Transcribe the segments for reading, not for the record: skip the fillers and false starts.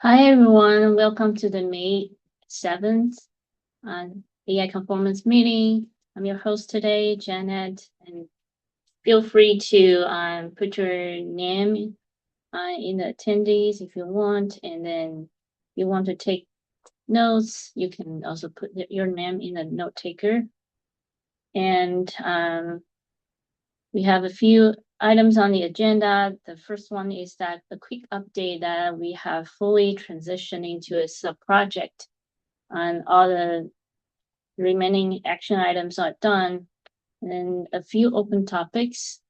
Hi everyone, welcome to the May 7th AI Conformance meeting. I'm your host today, Janet, and feel free to put your name in the attendees if you want, and then if you want to take notes, you can also put your name in a note taker. And we have a few items on the agenda. The first one is that a quick update that we have fully transitioned into a sub-project and all the remaining action items are done. And a few open topics.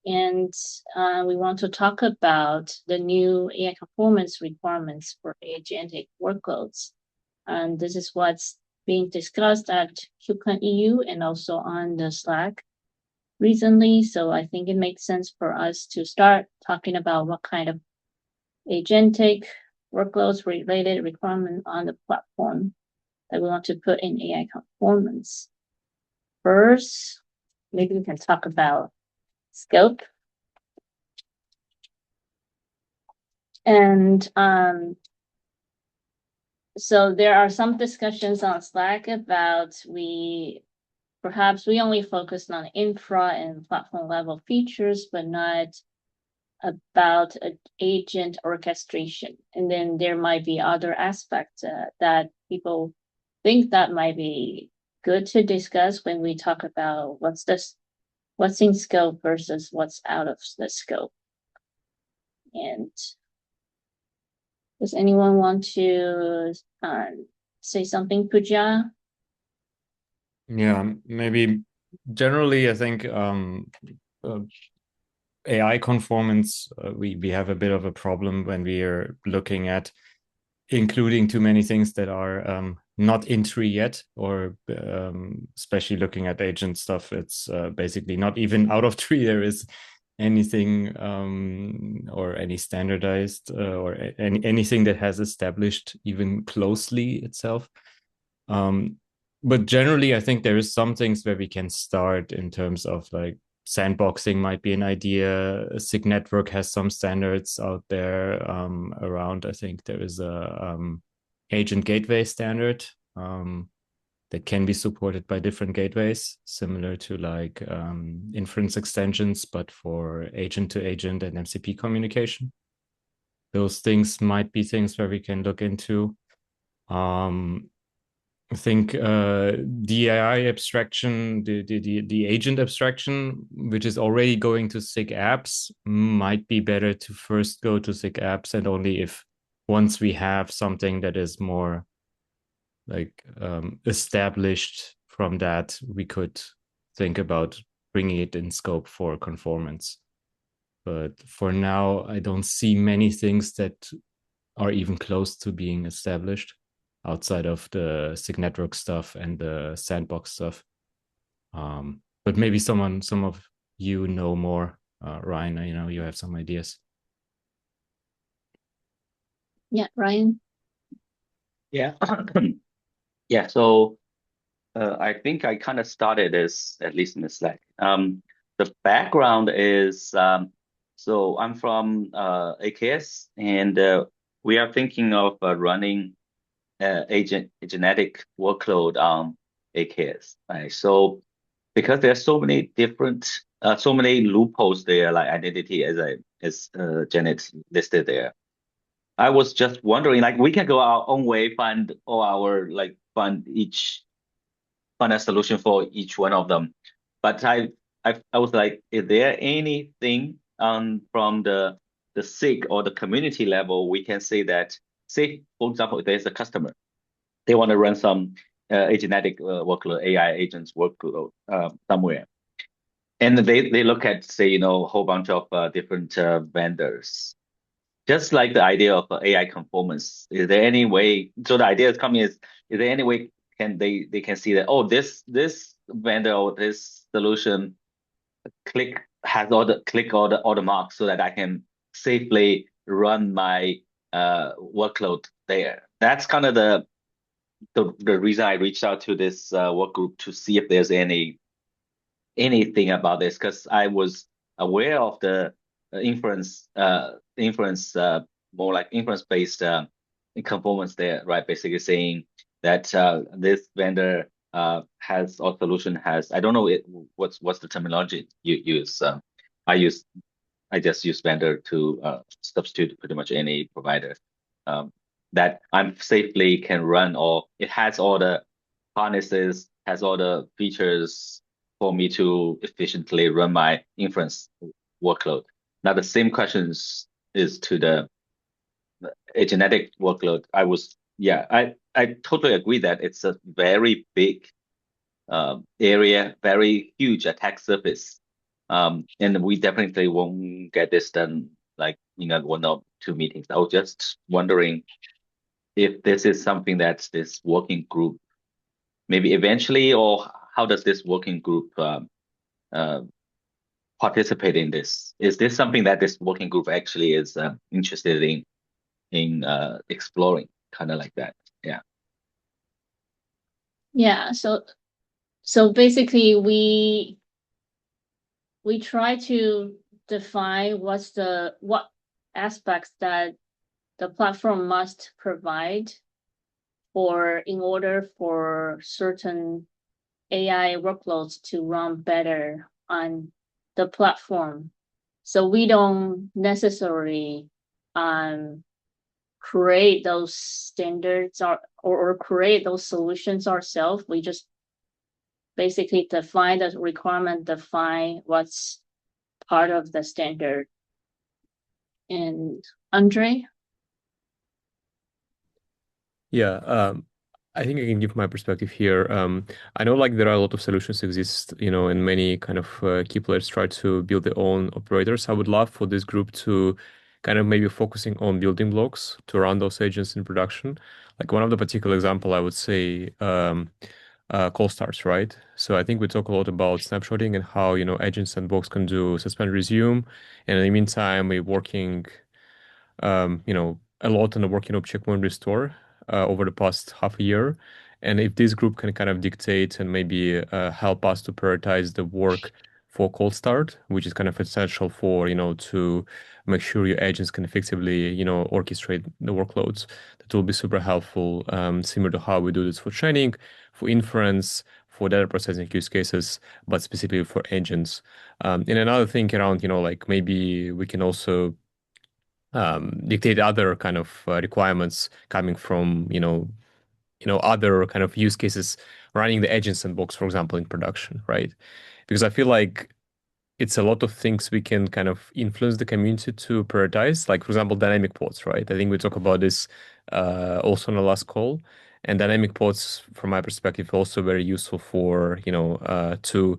And we want to talk about the new AI conformance requirements for agentic workloads. And this is what's being discussed at KubeCon EU and also on the Slack recently. So I think it makes sense for us to start talking about what kind of agentic workloads related requirement on the platform that we want to put in AI conformance. First, maybe we can talk about scope. And so there are some discussions on Slack about perhaps we only focused on infra and platform level features, but not about agent orchestration. And then there might be other aspects that people think that might be good to discuss when we talk about what's in scope versus what's out of the scope. And does anyone want to say something, Pooja? Yeah, maybe generally, I think AI conformance, we have a bit of a problem when we are looking at including too many things that are not in tree yet, or especially looking at agent stuff. It's basically not even out of tree. There is anything or any standardized or anything that has established even closely itself. But generally, I think there is some things where we can start in terms of like sandboxing might be an idea. A SIG network has some standards out there around. I think there is a agent gateway standard that can be supported by different gateways, similar to like inference extensions, but for agent to agent and MCP communication. Those things might be things where we can look into. I think the AI abstraction, the agent abstraction, which is already going to SIG apps, might be better to first go to SIG apps, and only if once we have something that is more like established from that, we could think about bringing it in scope for conformance. But for now, I don't see many things that are even close to being established outside of the SIG network stuff and the sandbox stuff. But maybe some of you know more, Ryan. You have some ideas. Yeah, Ryan. Yeah. Yeah. So I think I kind of started this, at least in the Slack. The background is so I'm from AKS, and we are thinking of running genetic workload on AKS. Right? So because there are so many different, so many loopholes there, like identity, as Janet listed there. I was just wondering, like, we can go our own way, find all our like find a solution for each one of them. But I was like, is there anything from the SIG or the community level we can say that, say, for example, if there's a customer, they want to run some agentic workload, AI agents workload somewhere. And they look at, say, a whole bunch of different vendors, just like the idea of AI conformance. Is there any way? So the idea is coming is there any way can they can see that, oh, this vendor or this solution has all the marks so that I can safely run my workload there. That's kind of the reason I reached out to this work group to see if there's anything about this, because I was aware of the inference more like inference based conformance there, right? Basically saying that this vendor has or solution has, I don't know what's the terminology you use. I just use vendor to substitute pretty much any provider that I'm safely can run, or it has all the harnesses, has all the features for me to efficiently run my inference workload. Now the same questions is to the agentic workload. I totally agree that it's a very big area, very huge attack surface. And we definitely won't get this done like in one or two meetings. I was just wondering if this is something that this working group maybe eventually, or how does this working group participate in this? Is this something that this working group actually is interested in exploring, kind of like that? Yeah. Yeah. So basically, we try to define what aspects that the platform must provide in order for certain AI workloads to run better on the platform. So we don't necessarily create those standards or create those solutions ourselves. We just basically define the requirement, define what's part of the standard. And Andre? Yeah, I think I can give my perspective here. I know like there are a lot of solutions exist, and many kind of key players try to build their own operators. I would love for this group to kind of maybe focusing on building blocks to run those agents in production. Like one of the particular example, I would say call starts, right? So I think we talk a lot about snapshotting and how, agent sandbox can do suspend resume. And in the meantime, we're working a lot on the working of checkpoint restore over the past half a year. And if this group can kind of dictate and maybe help us to prioritize the work for cold start, which is kind of essential for, to make sure your agents can effectively, orchestrate the workloads, that will be super helpful, similar to how we do this for training, for inference, for data processing use cases, but specifically for agents. And another thing around, like maybe we can also dictate other kind of requirements coming from other kind of use cases running the agent sandbox, for example, in production, right? Because I feel like it's a lot of things we can kind of influence the community to prioritize, like for example, dynamic pods, right? I think we talked about this also on the last call. And dynamic pods, from my perspective, also very useful for to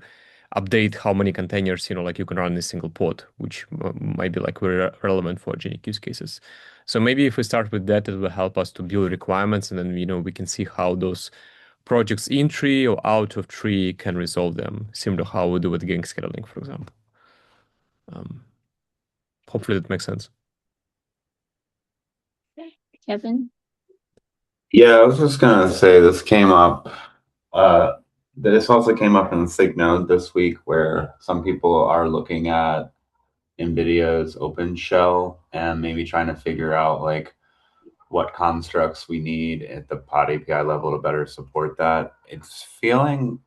update how many containers like you can run in a single pod, which might be like very relevant for agentic use cases. So maybe if we start with that, it will help us to build requirements, and then we can see how those projects in tree or out of tree can resolve them, similar to how we do with gang scheduling, for example. Hopefully that makes sense. Kevin? Yeah, I was just gonna say this came up. This also came up in the SIG node this week, where some people are looking at NVIDIA's OpenShell and maybe trying to figure out like what constructs we need at the pod API level to better support that. It's feeling.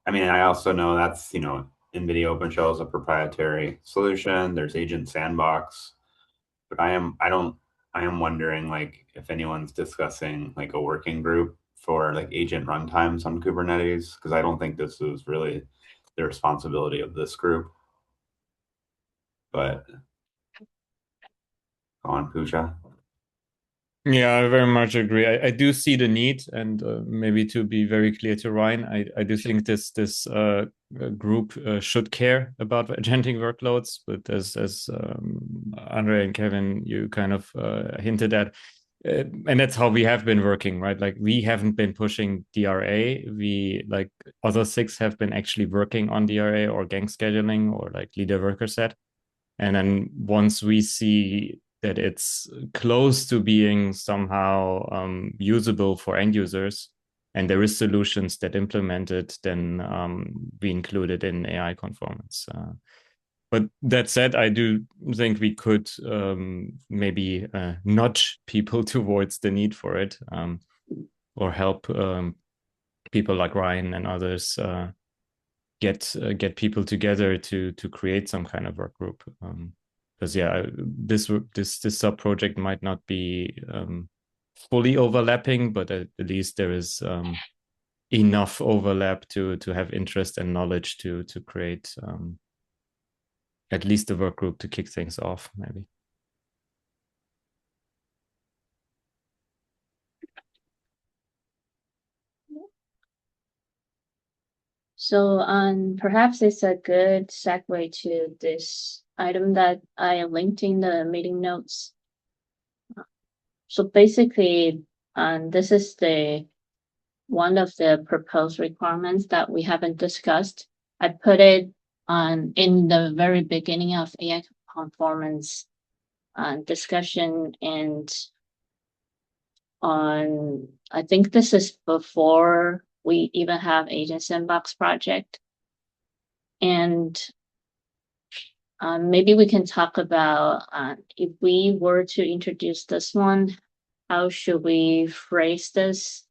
I mean, I also know that's NVIDIA OpenShell is a proprietary solution. There's Agent Sandbox, but I am wondering like if anyone's discussing like a working group for like agent runtimes on Kubernetes, because I don't think this is really the responsibility of this group. But go on, Pooja. Yeah, I very much agree. I do see the need, and maybe to be very clear to Ryan, I do think this group should care about agentic workloads. But as Andre and Kevin, you kind of hinted at, and that's how we have been working, right? Like we haven't been pushing DRA. We like other SIGs have been actually working on DRA or gang scheduling or like leader worker set. And then once we see that it's close to being somehow usable for end users, and there is solutions that implement it, then we include it in AI conformance. But that said, I do think we could maybe nudge people towards the need for it, or help people like Ryan and others get people together to create some kind of work group. Because this sub project might not be fully overlapping, but at least there is enough overlap to have interest and knowledge to create at least a work group to kick things off, maybe. So perhaps it's a good segue to this item that I linked in the meeting notes. So basically, this is one of the proposed requirements that we haven't discussed. I put it in the very beginning of AI conformance discussion, and I think this is before we even have Agent Sandbox project. And maybe we can talk about if we were to introduce this one, how should we phrase this?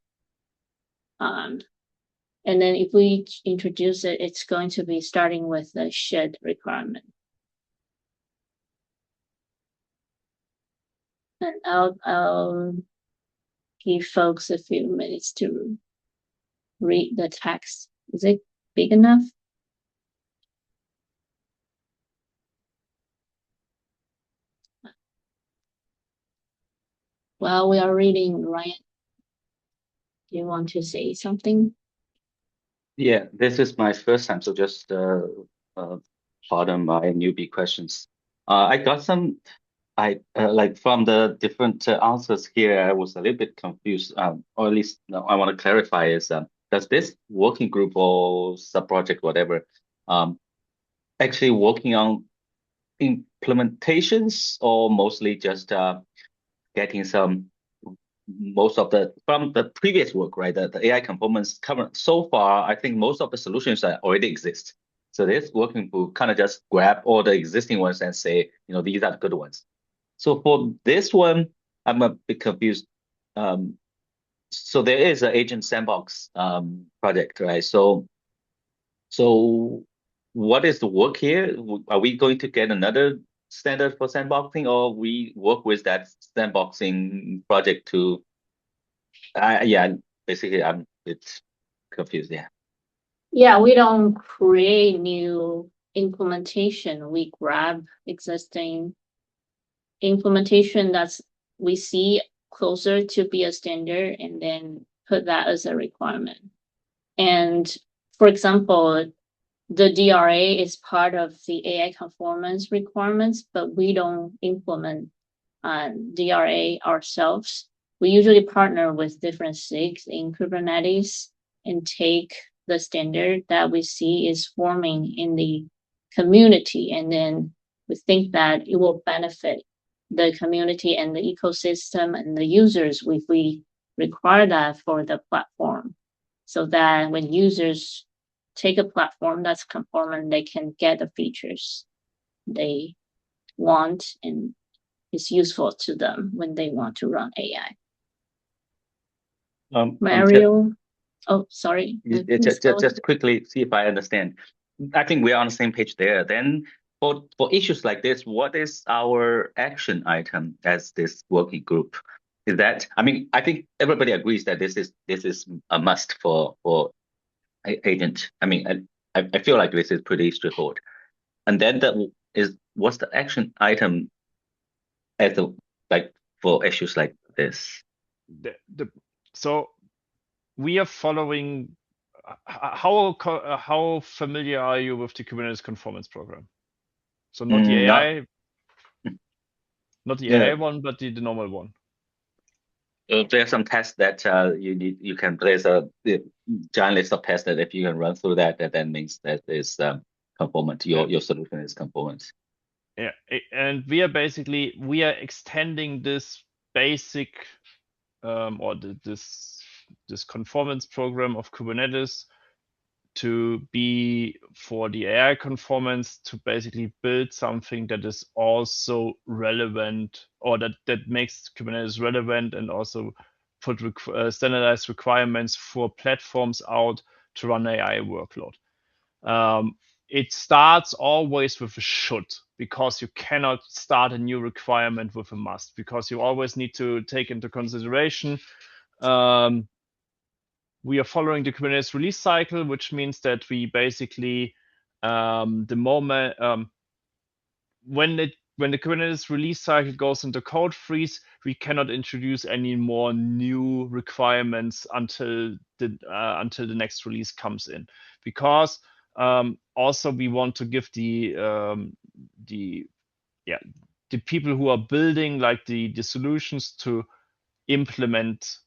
And then if we introduce it, it's going to be starting with the should requirement. And I'll give folks a few minutes to read the text. Is it big enough? While we are reading, Ryan, do you want to say something? Yeah, this is my first time, so just pardon my newbie questions. I got some, like from the different answers here, I was a little bit confused. Or at least I want to clarify is, does this working group or sub-project, whatever, actually working on implementations, or mostly just getting some most of from the previous work, right? The AI components covered so far, I think most of the solutions that already exist. So this working group kind of just grab all the existing ones and say, these are the good ones. So for this one, I'm a bit confused. So there is an agent sandbox project, right? So what is the work here? Are we going to get another standard for sandboxing, or we work with that sandboxing project to yeah, basically I'm a bit confused. Yeah. Yeah, we don't create new implementation. We grab existing implementation that's we see closer to be a standard and then put that as a requirement. And for example, the DRA is part of the AI conformance requirements, but we don't implement DRA ourselves. We usually partner with different SIGs in Kubernetes and take the standard that we see is forming in the community, and then we think that it will benefit the community and the ecosystem and the users if we require that for the platform, so that when users take a platform that's conformant, they can get the features they want and is useful to them when they want to run AI. Mario, oh, sorry. Just quickly see if I understand. I think we're on the same page there. Then for issues like this, what is our action item as this working group? Is that, I mean, I think everybody agrees that this is a must for agent. I mean, I feel like this is pretty straightforward. And then what's the action item as for issues like this? So we are following. How familiar are you with the Kubernetes Conformance program? So not the AI, not the AI one, but the normal one. There are some tests that you can place a giant list of tests that if you can run through that means that is conformant. Your solution is conformant. Yeah, and we are extending this basic or this conformance program of Kubernetes to be for the AI conformance to basically build something that is also relevant, or that makes Kubernetes relevant, and also put standardized requirements for platforms out to run AI workload. It starts always with a should, because you cannot start a new requirement with a must, because you always need to take into consideration we are following the Kubernetes release cycle, which means that we basically the moment when the Kubernetes release cycle goes into code freeze, we cannot introduce any more new requirements until the next release comes in, because also we want to give the people who are building like the solutions to implement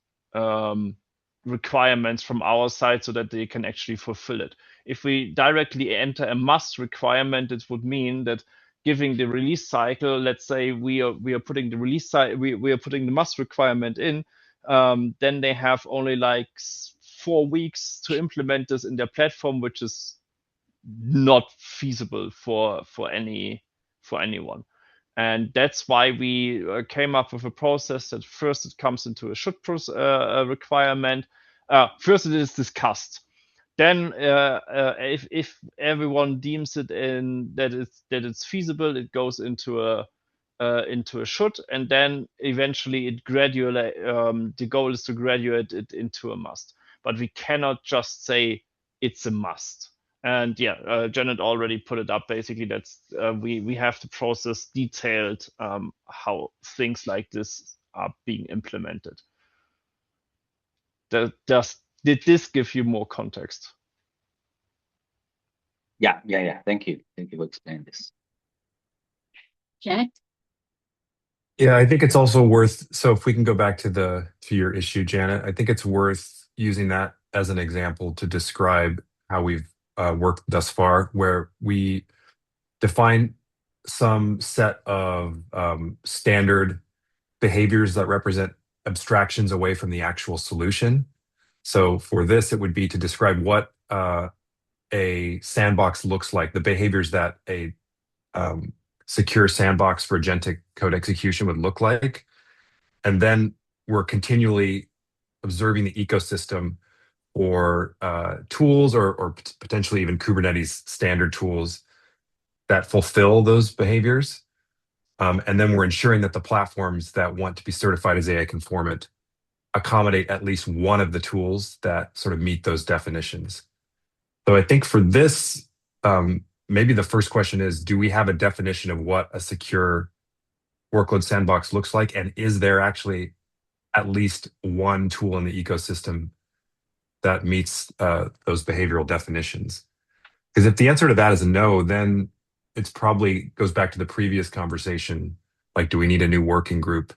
requirements from our side so that they can actually fulfill it. If we directly enter a must requirement, it would mean that giving the release cycle, let's say we are putting the release cycle, we are putting the must requirement in, then they have only like 4 weeks to implement this in their platform, which is not feasible for anyone. And that's why we came up with a process that first it comes into a should requirement. First it is discussed. Then if everyone deems it that it's feasible, it goes into a should, and then eventually it gradually the goal is to graduate it into a must. But we cannot just say it's a must. And Janet already put it up. Basically, that's we have the process detailed how things like this are being implemented. Did this give you more context? Yeah. Thank you for explaining this. Jack? Yeah, I think it's also worth, so if we can go back to your issue, Janet, I think it's worth using that as an example to describe how we've worked thus far, where we define some set of standard behaviors that represent abstractions away from the actual solution. So for this, it would be to describe what a sandbox looks like, the behaviors that a secure sandbox for agentic code execution would look like. And then we're continually observing the ecosystem or tools or potentially even Kubernetes standard tools that fulfill those behaviors. And then we're ensuring that the platforms that want to be certified as AI conformant accommodate at least one of the tools that sort of meet those definitions. So I think for this, maybe the first question is, do we have a definition of what a secure workload sandbox looks like? And is there actually at least one tool in the ecosystem that meets those behavioral definitions? Because if the answer to that is no, then it's probably goes back to the previous conversation. Like, do we need a new working group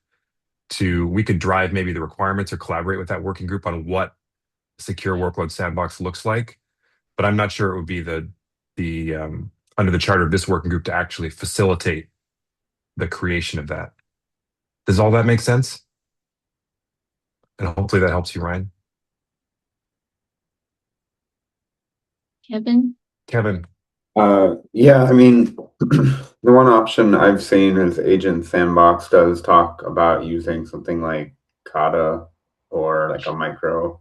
we could drive maybe the requirements or collaborate with that working group on what secure workload sandbox looks like. But I'm not sure it would be the under the charter of this working group to actually facilitate the creation of that. Does all that make sense? And hopefully that helps you, Ryan. Kevin? Yeah, I mean, the one option I've seen is Agent Sandbox does talk about using something like Kata or like a micro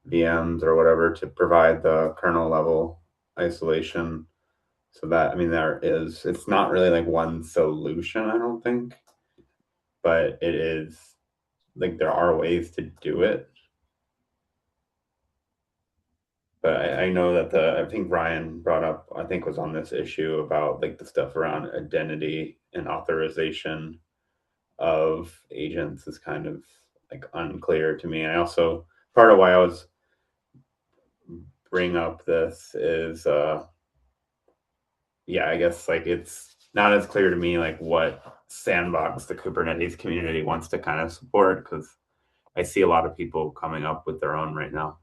VMs or whatever to provide the kernel level isolation. So that, I mean, it's not really like one solution, I don't think, but it is like there are ways to do it. But I know that I think Ryan brought up, I think was on this issue about like the stuff around identity and authorization of agents is kind of like unclear to me. And I also, part of why I was bring up this is, I guess like it's not as clear to me like what sandbox the Kubernetes community wants to kind of support, because I see a lot of people coming up with their own right now.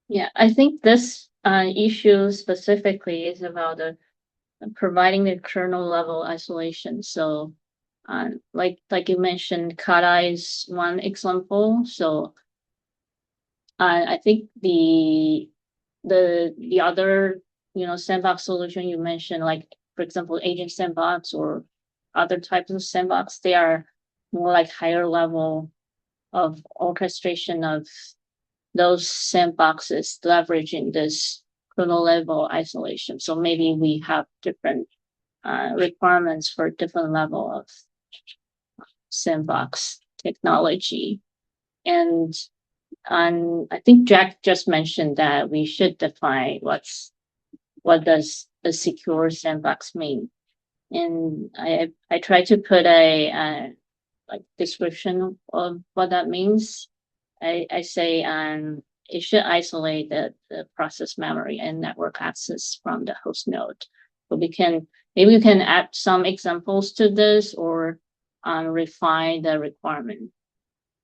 Yeah, I think this issue specifically is about providing the kernel level isolation. So, like you mentioned, Kata is one example. So, I think the other, sandbox solution you mentioned, like for example, agent sandbox or other types of sandbox, they are more like higher level of orchestration of those sandboxes leveraging this kernel level isolation. So maybe we have different requirements for different level of sandbox technology. And I think Jack just mentioned that we should define what does a secure sandbox mean. And I try to put a like description of what that means. I say it should isolate the process memory and network access from the host node. But maybe we can add some examples to this or refine the requirement.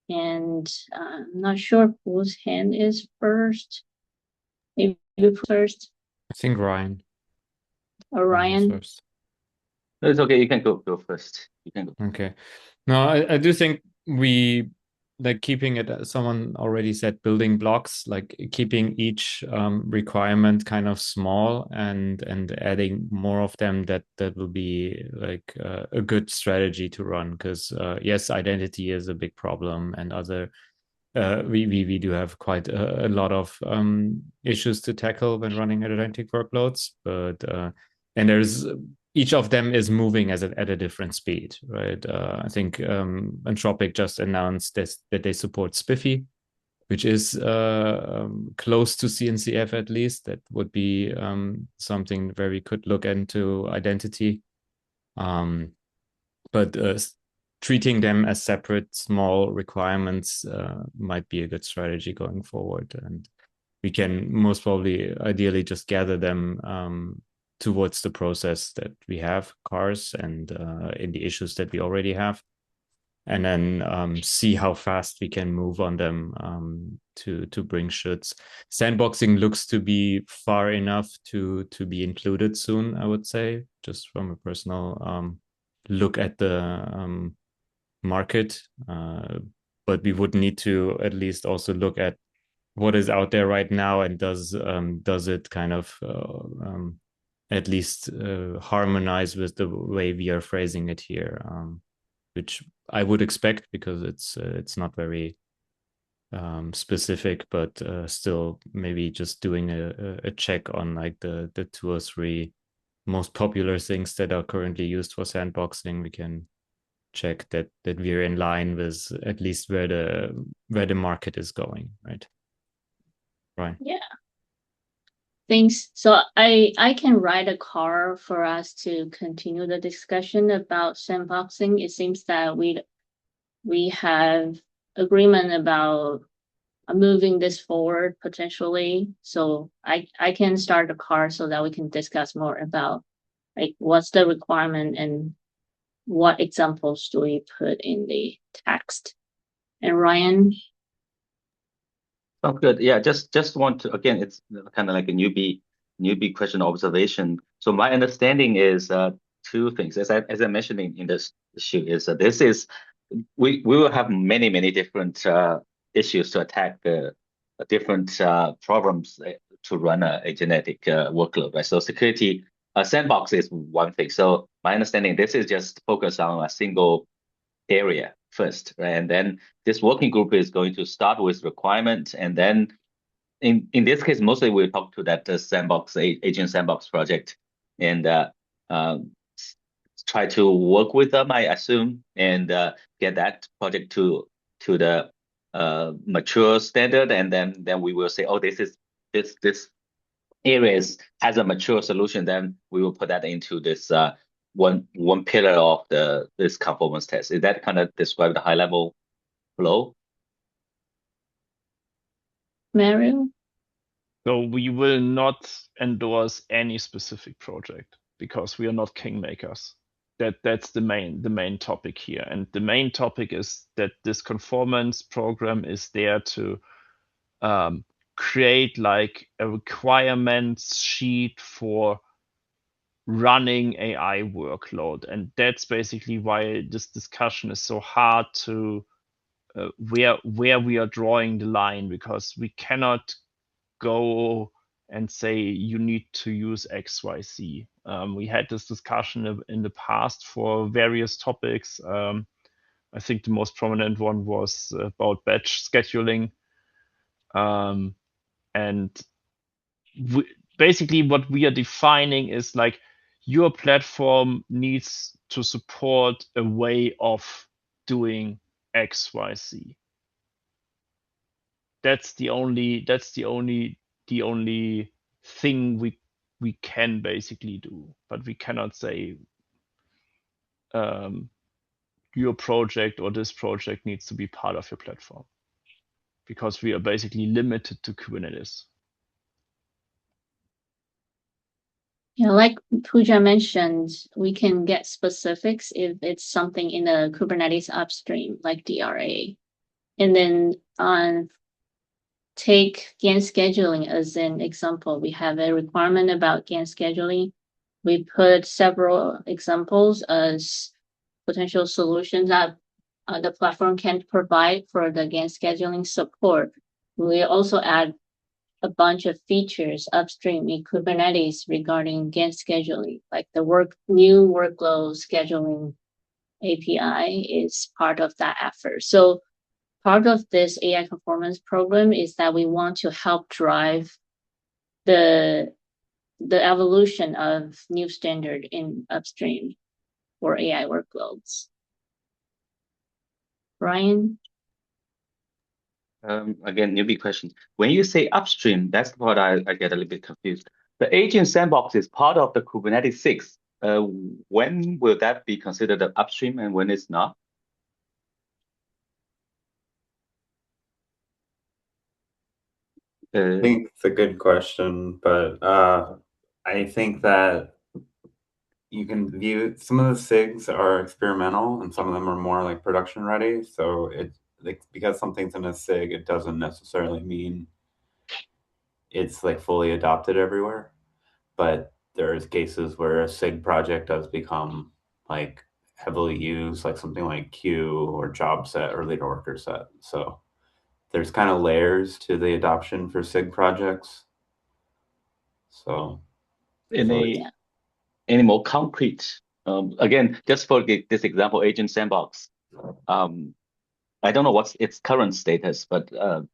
And I'm not sure whose hand is first. Maybe you first, I think Ryan. or Ryan. First. No, it's okay. You can go first. You can go. Okay. No, I do think we like keeping it, as someone already said, building blocks, like keeping each requirement kind of small and adding more of them, that will be like a good strategy to run, because yes, identity is a big problem, and other we do have quite a lot of issues to tackle when running agentic workloads, but and there's each of them is moving at a different speed, right? I think Anthropic just announced that they support Spiffy, which is close to CNCF at least. That would be something where we could look into identity. But treating them as separate small requirements might be a good strategy going forward. And we can most probably ideally just gather them towards the process that we have, cars, and in the issues that we already have, and then see how fast we can move on them to bring shoulds. Sandboxing looks to be far enough to be included soon, I would say, just from a personal look at the market. But we would need to at least also look at what is out there right now, and does it kind of at least harmonize with the way we are phrasing it here, which I would expect, because it's not very specific, but still maybe just doing a check on like the 2 or 3 most popular things that are currently used for sandboxing. We can check that we're in line with at least where the market is going, right? Right. Yeah. Thanks. So I can write a card for us to continue the discussion about sandboxing. It seems that we have agreement about moving this forward potentially. So I can start a card so that we can discuss more about like what's the requirement and what examples do we put in the text. And Ryan? Sounds good. Yeah, just want to, again, it's kind of like a newbie question observation. So my understanding is 2 things. As I mentioned in this issue, is this is we will have many different issues to attack different problems to run a genetic workload, right? So security sandbox is one thing. So my understanding, this is just focused on a single area first, right? And then this working group is going to start with requirement, and then in this case, mostly we'll talk to that sandbox agent sandbox project, and try to work with them, I assume, and get that project to the mature standard, and then we will say, oh, this areas has a mature solution. Then we will put that into this one pillar of this conformance test. Is that kind of describe the high level flow? Mario? So we will not endorse any specific project because we are not kingmakers. That's the main topic here. And the main topic is that this conformance program is there to create like a requirements sheet for running AI workload. And that's basically why this discussion is so hard to where we are drawing the line, because we cannot go and say you need to use XYZ. We had this discussion in the past for various topics. I think the most prominent one was about batch scheduling. And basically what we are defining is like, your platform needs to support a way of doing XYZ. That's the only thing we can basically do, but we cannot say your project or this project needs to be part of your platform, because we are basically limited to Kubernetes. Yeah, like Pooja mentioned, we can get specifics if it's something in the Kubernetes upstream, like DRA. And then take Gantt scheduling as an example. We have a requirement about Gantt scheduling. We put several examples as potential solutions that the platform can provide for the Gantt scheduling support. We also add a bunch of features upstream in Kubernetes regarding Gantt scheduling, like the new workload scheduling API is part of that effort. So part of this AI conformance program is that we want to help drive the evolution of new standard in upstream for AI workloads. Brian? Again, newbie question. When you say upstream, that's what I get a little bit confused. The agent sandbox is part of the Kubernetes 6. When will that be considered an upstream and when it's not? I think it's a good question, but I think that you can view some of the SIGs are experimental and some of them are more like production ready. So it's like, because something's in a SIG, it doesn't necessarily mean it's like fully adopted everywhere. But there's cases where a SIG project does become like heavily used, like something like Q or job set or leader worker set. So there's kind of layers to the adoption for SIG projects. So any more concrete? Again, just for this example, agent sandbox. I don't know what's its current status, but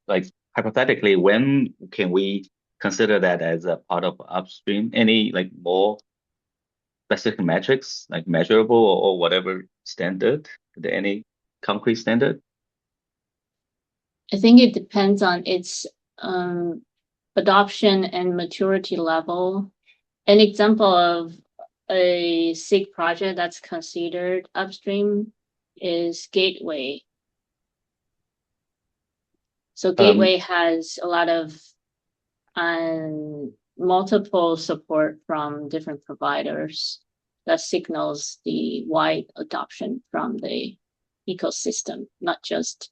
like hypothetically, when can we consider that as a part of upstream? Any like more specific metrics, like measurable or whatever standard? Are there any concrete standard? I think it depends on its adoption and maturity level. An example of a SIG project that's considered upstream is Gateway. So Gateway has a lot of multiple support from different providers that signals the wide adoption from the ecosystem, not just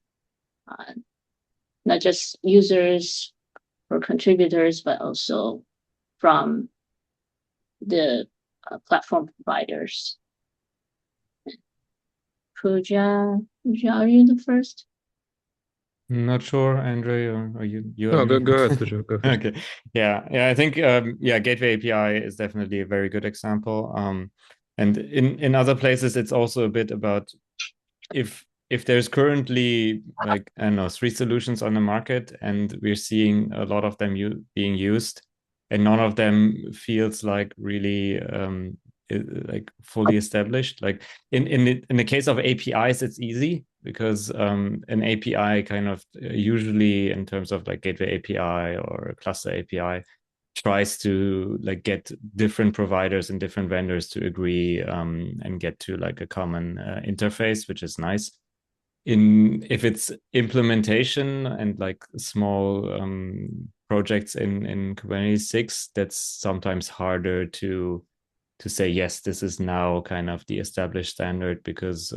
users or contributors, but also from the platform providers. Pooja, are you the first? Not sure, Andre, or are you? No, go ahead, Pooja, go ahead. Okay, yeah, I think Gateway API is definitely a very good example. And in other places, it's also a bit about if there's currently like, I don't know, 3 solutions on the market and we're seeing a lot of them being used, and none of them feels like really like fully established. Like in the case of APIs, it's easy because an API kind of usually, in terms of like gateway API or cluster API, tries to like get different providers and different vendors to agree and get to like a common interface, which is nice. If it's implementation and like small projects in Kubernetes 6, that's sometimes harder to say, yes, this is now kind of the established standard, because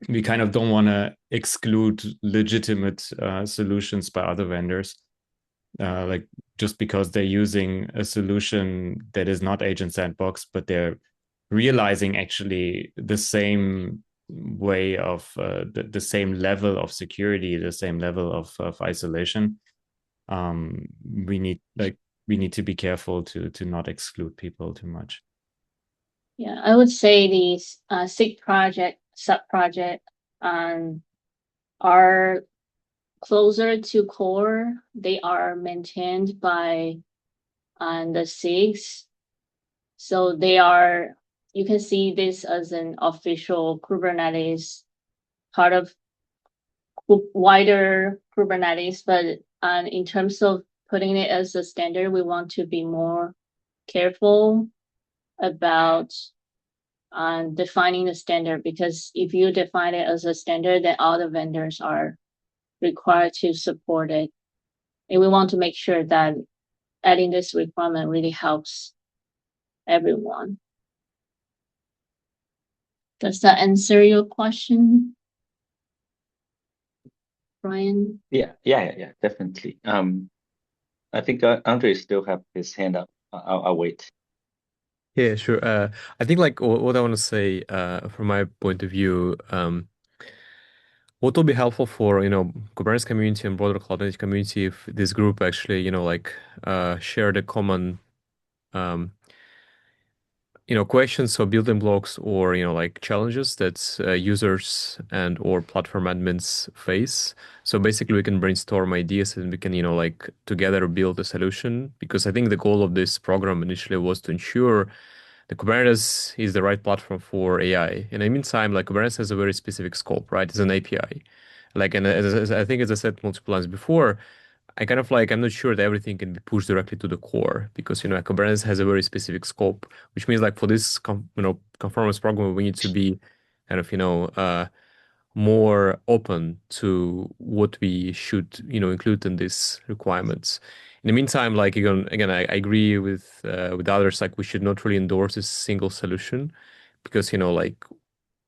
we kind of don't want to exclude legitimate solutions by other vendors, like just because they're using a solution that is not agent sandbox, but they're realizing actually the same way of the same level of security, the same level of isolation. We need to be careful to not exclude people too much. Yeah, I would say these SIG project sub-project are closer to core. They are maintained by the SIGs. So they are, you can see this as an official Kubernetes part of wider Kubernetes, but in terms of putting it as a standard, we want to be more careful about defining the standard, because if you define it as a standard, then all the vendors are required to support it. And we want to make sure that adding this requirement really helps everyone. Does that answer your question, Brian? Yeah, definitely. I think Andre still have his hand up. I'll wait. Yeah, sure. I think like what I want to say from my point of view, what will be helpful for, Kubernetes community and broader Cloud Native community if this group actually, share the common, questions or building blocks or, like challenges that users and or platform admins face. So basically we can brainstorm ideas and we can, like together build a solution, because I think the goal of this program initially was to ensure the Kubernetes is the right platform for AI. In the meantime, like Kubernetes has a very specific scope, right? It's an API. Like, and as I think, as I said multiple times before, I kind of like, I'm not sure that everything can be pushed directly to the core, because, Kubernetes has a very specific scope, which means like for this, conformance program, we need to be kind of, more open to what we should, include in these requirements. In the meantime, like again, I agree with others, like we should not really endorse a single solution, because like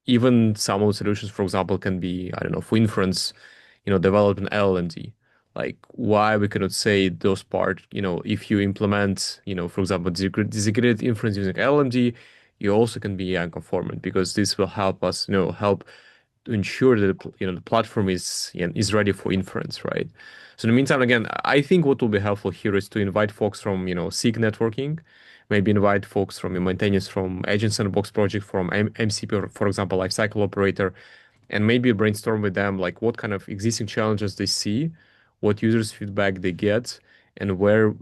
even some of the solutions, for example, can be, I don't know, for inference, developed in LLMD. Like why we cannot say those part, if you implement, for example, disaggregated inference using LLMD, you also can be unconformant, because this will help us, help to ensure that the platform is ready for inference, right? So in the meantime, again, I think what will be helpful here is to invite folks from SIG networking, maybe invite folks from maintainers from Agent Sandbox project, from MCP, for example, lifecycle operator, and maybe brainstorm with them like what kind of existing challenges they see, what users feedback they get, and where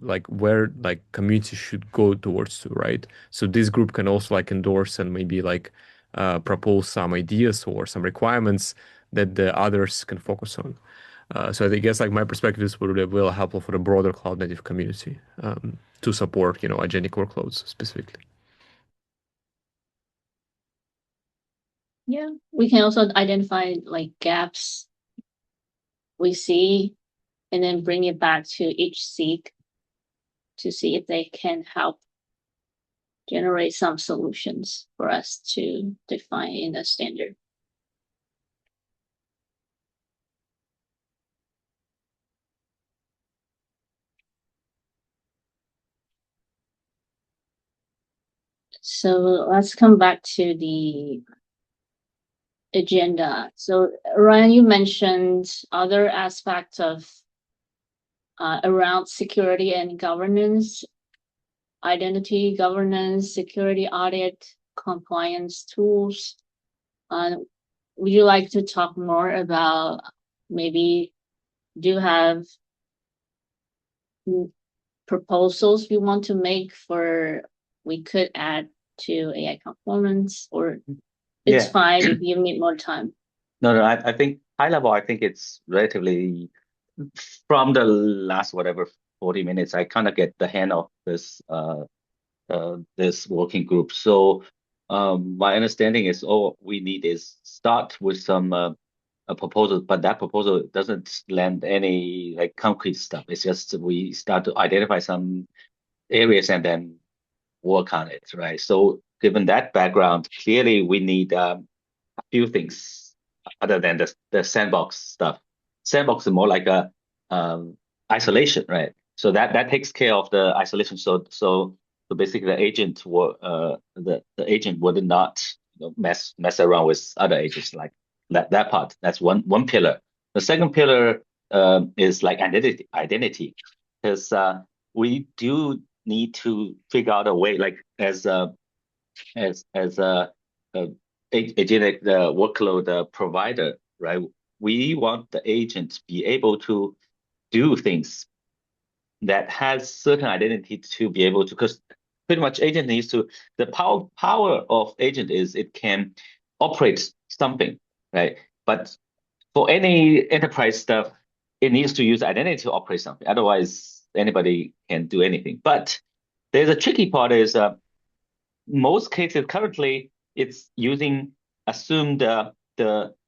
community should go towards to, right? So this group can also like endorse and maybe like propose some ideas or some requirements that the others can focus on. So I guess like my perspective is really helpful for the broader cloud native community to support agentic workloads specifically. Yeah, we can also identify like gaps we see and then bring it back to each SIG to see if they can help generate some solutions for us to define in the standard. So let's come back to the agenda. So Ryan, you mentioned other aspects of around security and governance, identity governance, security audit, compliance tools. Would you like to talk more about, maybe do you have proposals you want to make for we could add to AI conformance, or it's fine if you need more time? No, I think high level, I think it's relatively, from the last whatever 40 minutes, I kind of get the hang of this this working group. So my understanding is all we need is start with some a proposal, but that proposal doesn't land any like concrete stuff. It's just we start to identify some areas and then work on it, right? So given that background, clearly we need a few things other than the sandbox stuff. Sandbox is more like a isolation, right? So that takes care of the isolation. So basically the agent the agent would not mess around with other agents like that part. That's one pillar. The second pillar is like identity, because we do need to figure out a way, like as a agentic workload provider, right? We want the agent to be able to do things that has certain identity to be able to, because pretty much agent needs to, the power of agent is it can operate something, right? But for any enterprise stuff, it needs to use identity to operate something. Otherwise, anybody can do anything. But there's a tricky part is most cases currently it's using assume the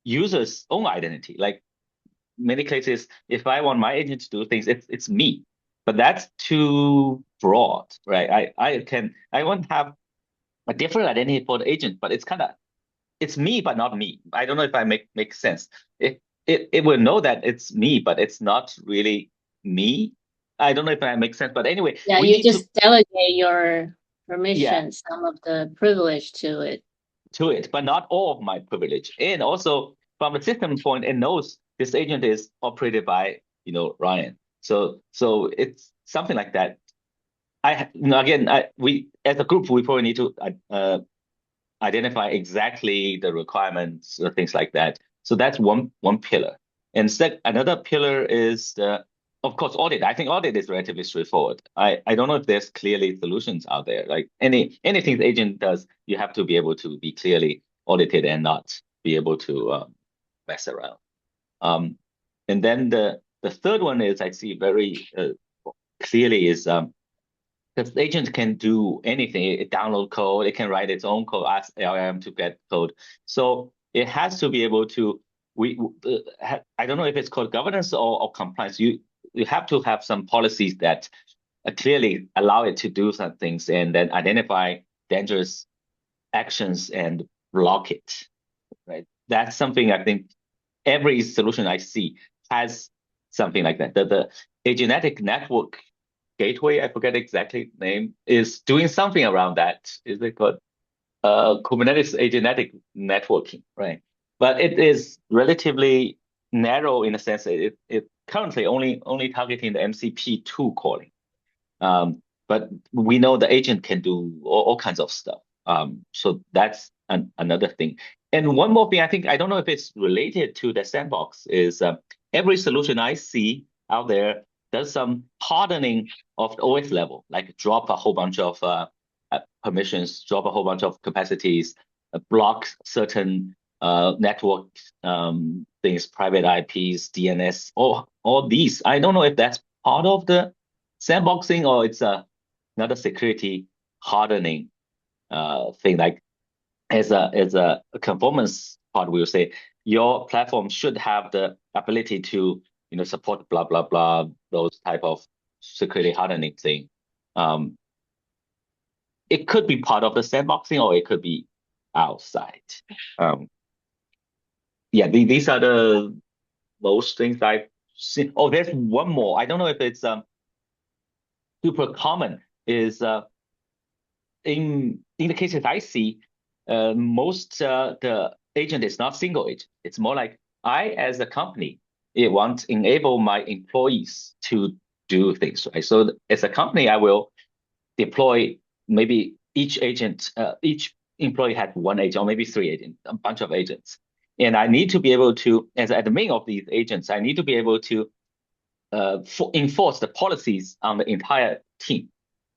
user's own identity. Like many cases, if I want my agent to do things, it's me. But that's too broad, right? I want to have a different identity for the agent, but it's me, but not me. I don't know if I make sense. It will know that it's me, but it's not really me. I don't know if that makes sense, but anyway, Yeah, we you need just delegate your permission, Yeah. some of the privilege to it. to it, but not all of my privilege. And also from the system point, it knows this agent is operated by, Ryan. So it's something like that. Again, we as a group, we probably need to identify exactly the requirements or things like that. So that's one pillar. And another pillar is of course, audit. I think audit is relatively straightforward. I don't know if there's clearly solutions out there. Like anything the agent does, you have to be able to be clearly audited and not be able to mess around. And then the third one is I see very clearly is because the agent can do anything. It download code, it can write its own code, ask LLM to get code. So it has to be able to. I don't know if it's called governance or compliance. You have to have some policies that clearly allow it to do some things and then identify dangerous actions and block it. Right. That's something I think every solution I see has something like that. The agentic network gateway, I forget exactly the name, is doing something around that. Is it called Kubernetes agentic networking, right? But it is relatively narrow in a sense. It currently only targeting the MCP2 calling. But we know the agent can do all kinds of stuff. So that's another thing. And one more thing, I don't know if it's related to the sandbox, is every solution I see out there does some hardening of the OS level, like drop a whole bunch of permissions, drop a whole bunch of capacities, block certain network things, private IPs, DNS, all these. I don't know if that's part of the sandboxing or it's another security hardening thing. Like as a conformance part, we will say your platform should have the ability to support blah blah blah, those type of security hardening thing. It could be part of the sandboxing or it could be outside. Yeah, these are the most things I've seen. Oh, there's one more. I don't know if it's super common. Is in the cases I see, most the agent is not single agent. It's more like I, as a company, want to enable my employees to do things, right? So as a company, I will deploy maybe each agent, each employee had one agent or maybe three agents, a bunch of agents. And I need to be able to, as admin of these agents, I need to be able to enforce the policies on the entire team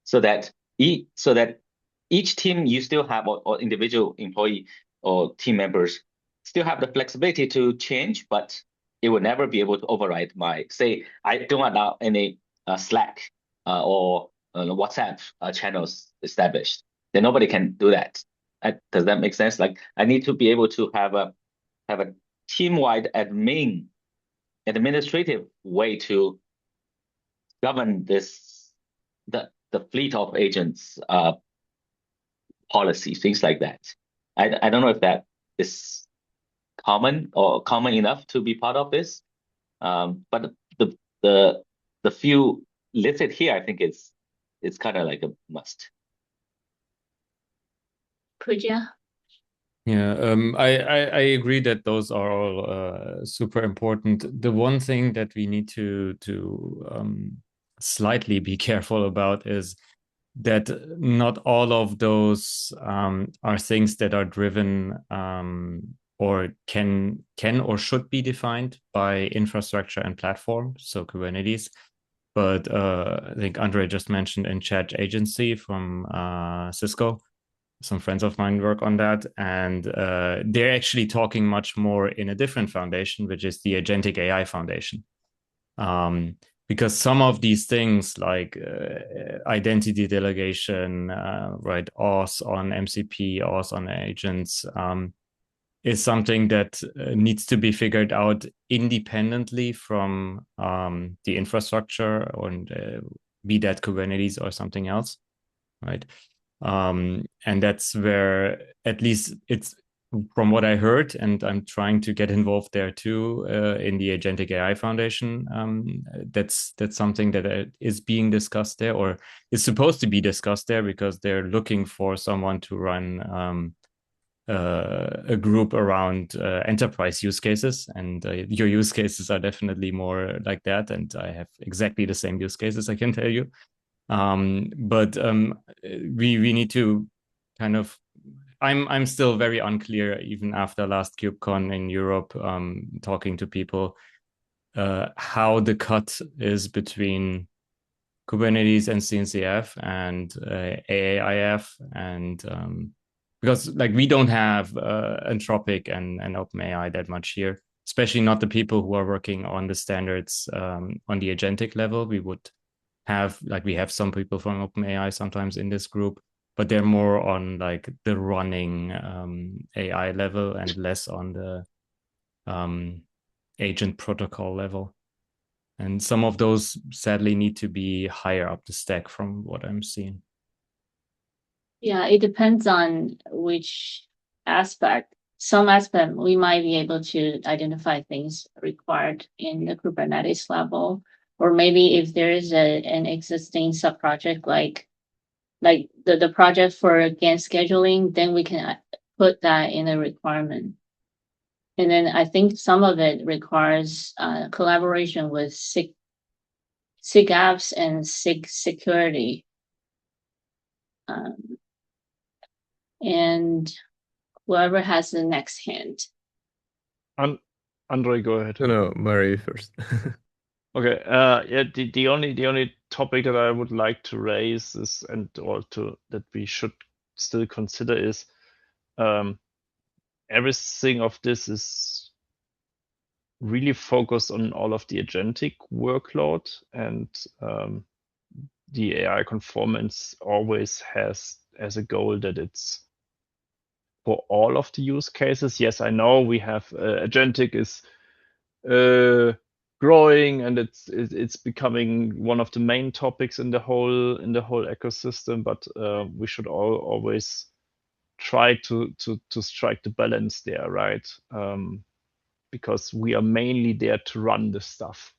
so that each team you still have, or individual employee or team members still have the flexibility to change, but it will never be able to override say, I don't allow any Slack or WhatsApp channels established. Then nobody can do that. Does that make sense? Like I need to be able to have a team-wide administrative way to govern the fleet of agents policy, things like that. I don't know if that is common enough to be part of this. But the few listed here, I think it's kind of like a must. Pooja? Yeah, I agree that those are all super important. The one thing that we need to slightly be careful about is that not all of those are things that are driven or can or should be defined by infrastructure and platform, so Kubernetes. But I think Andre just mentioned in chat agency from Cisco. Some friends of mine work on that, and they're actually talking much more in a different foundation, which is the Agentic AI Foundation. Because some of these things like identity delegation, right, auth on MCP, auth on agents, is something that needs to be figured out independently from the infrastructure, and be that Kubernetes or something else, right? And that's where, at least it's from what I heard, and I'm trying to get involved there too, in the Agentic AI Foundation. That's something that is being discussed there, or is supposed to be discussed there, because they're looking for someone to run a group around enterprise use cases, and your use cases are definitely more like that, and I have exactly the same use cases, I can tell you. But we need to kind of, I'm still very unclear, even after last KubeCon in Europe, talking to people, how the cut is between Kubernetes and CNCF and AAIF, and because like we don't have Anthropic and OpenAI that much here, especially not the people who are working on the standards on the agentic level. We would have, like, we have some people from OpenAI sometimes in this group, but they're more on like the running AI level and less on the agent protocol level. And some of those sadly need to be higher up the stack from what I'm seeing. Yeah, it depends on which aspect. Some aspect we might be able to identify things required in the Kubernetes level, or maybe if there is an existing sub-project like the project for GAN scheduling, then we can put that in a requirement. And then I think some of it requires collaboration with SIG apps and SIG security. And whoever has the next hand. Andre, go ahead. No, Mary first. Okay. Yeah. The only topic that I would like to raise is, that we should still consider is, everything of this is really focused on all of the agentic workload, and the AI conformance always has as a goal that it's for all of the use cases. Yes, I know we have agentic is growing, and it's becoming one of the main topics in the whole ecosystem. But we should always try to strike the balance there, right? Because we are mainly there to run the stuff.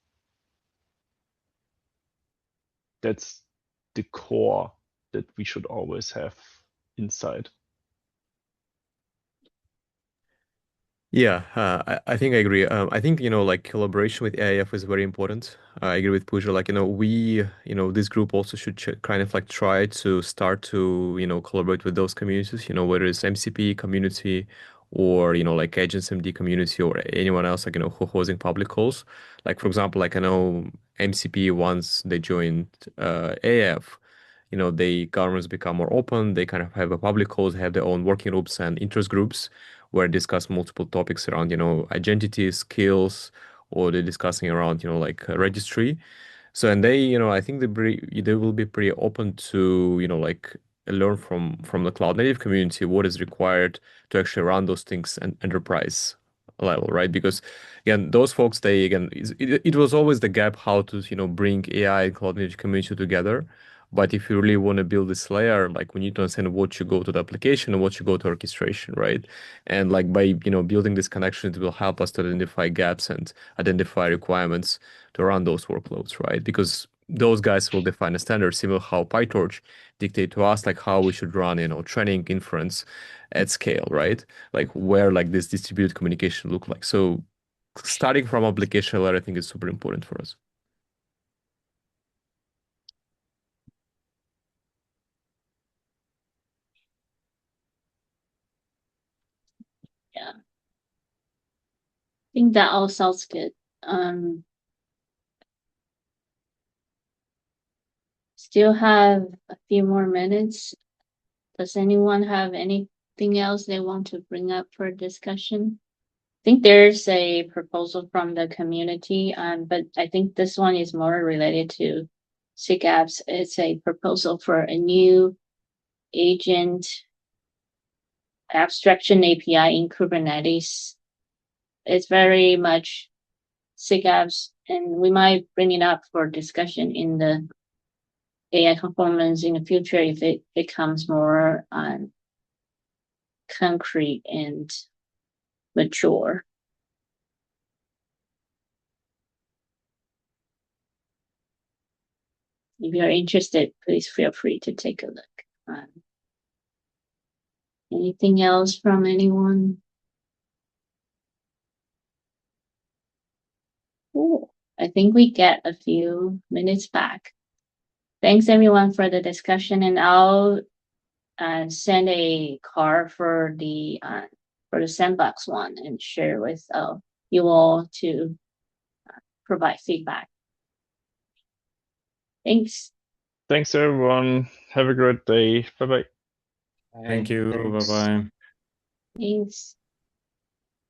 That's the core that we should always have inside. Yeah, I think I agree. I think, like collaboration with AIF is very important. I agree with Pooja. Like, this group also should kind of like try to start to, collaborate with those communities, whether it's MCP community or, like Agents MD community or anyone else, like, who hosting public calls. Like, for example, like I know MCP, once they joined AIF, they governments become more open. They kind of have a public calls, have their own working groups and interest groups where they discuss multiple topics around, identity, skills, or they're discussing around, like registry. So, and they, I think they will be pretty open to, like learn from the cloud native community what is required to actually run those things and enterprise level, right? Because again, those folks, it was always the gap how to, bring AI and cloud native community together. But if you really want to build this layer, like we need to understand what you go to the application and what you go to orchestration, right? And like by, building this connection, it will help us to identify gaps and identify requirements to run those workloads, right? Because those guys will define a standard, similar how PyTorch dictate to us like how we should run, training inference at scale, right? Like where like this distributed communication look like. So starting from application layer, I think is super important for us. Yeah. I think that all sounds good. Still have a few more minutes. Does anyone have anything else they want to bring up for discussion? I think there's a proposal from the community, but I think this one is more related to SIG apps. It's a proposal for a new agent abstraction API in Kubernetes. It's very much SIG apps, and we might bring it up for discussion in the AI conformance in the future if it becomes more concrete and mature. If you're interested, please feel free to take a look. Anything else from anyone? Cool. I think we get a few minutes back. Thanks everyone for the discussion, and I'll send a card for the sandbox one and share with you all to provide feedback. Thanks. Thanks, everyone. Have a great day. Bye-bye. Thank you. Thanks. Bye-bye. Thanks.